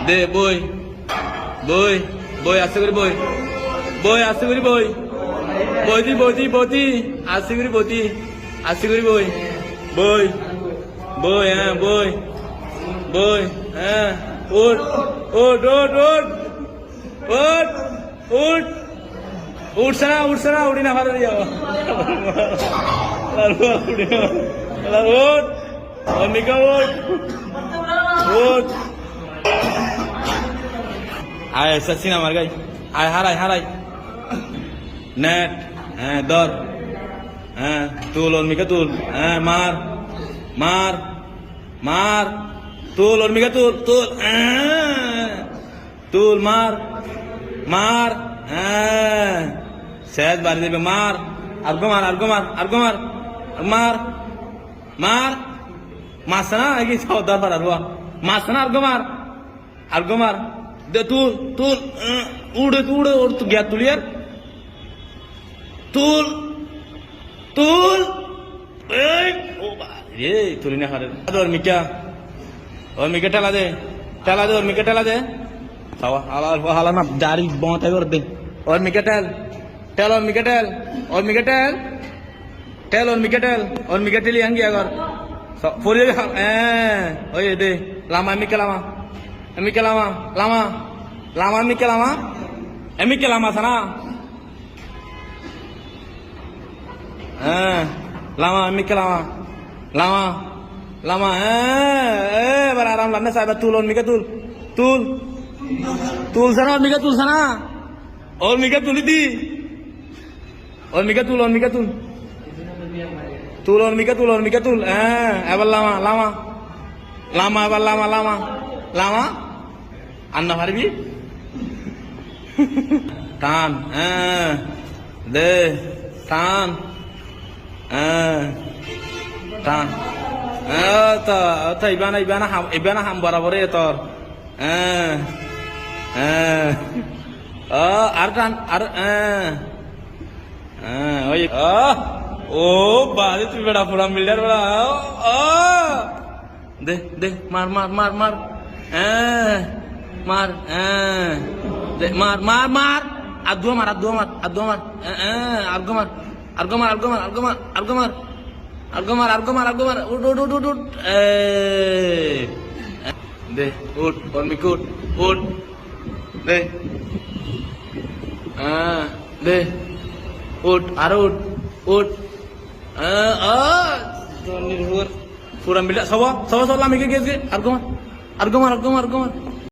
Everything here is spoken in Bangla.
দে বই বই বই আস্তে করে বই বই আস্তে করে বই বইতি বইতি বইতি আস্তে করে বইতি আস্তে করে বই বই বই হ্যাঁ বই বই হ্যাঁ উঠ উঠ উঠ উঠ উঠ উঠ উঠছে না উঠি না ভালো দিয়ে উঠ অমিকা উঠ উঠ আয় সচিন আমার গাই আয় হারাই নেট হ্যাঁ ধর হ্যাঁ তুল অর্মিকা তুল হ্যাঁ মার তুল অর্মিকা তুল তুল মার হ্যাঁ শেষ বাড়ি দেবে মার মারছ না কি দর পার মারছ না আর্গো মার দে তুল উড়ে ওর তো গ্যাস তুলিয়ার তুল রে তুলি না হারে অর্মিকা টেলা দে অর্মিকা টেলা দে হালা না দাড়ি বঁতাই করে দে অর্মিকা টেল অর্মিকা টেলি আঙ্গি আগর ফরি ওই দে লামা এমিকে লামা সানা লামা এমিকে লামা এবার আরাম লাগনা সাহেব তুল অর্মিকা তুল সানা অর্মিকা তুলি দি অর্মিকা তুল এবার লামা এবার লামা আন্না পারবি টান দে টান টান ইবানা হাম বরাবরে তোর আর টান আর ওই ও বাড়ি তুই বেড়া পুরা মিল্ডার বেড়া দে মার দে মার আদুয়া মার উঠ দে উঠ অর্মিকা উঠ দে দে উঠ আরো উঠ পুরা মিলা সব লামিকে গেছে আর গমার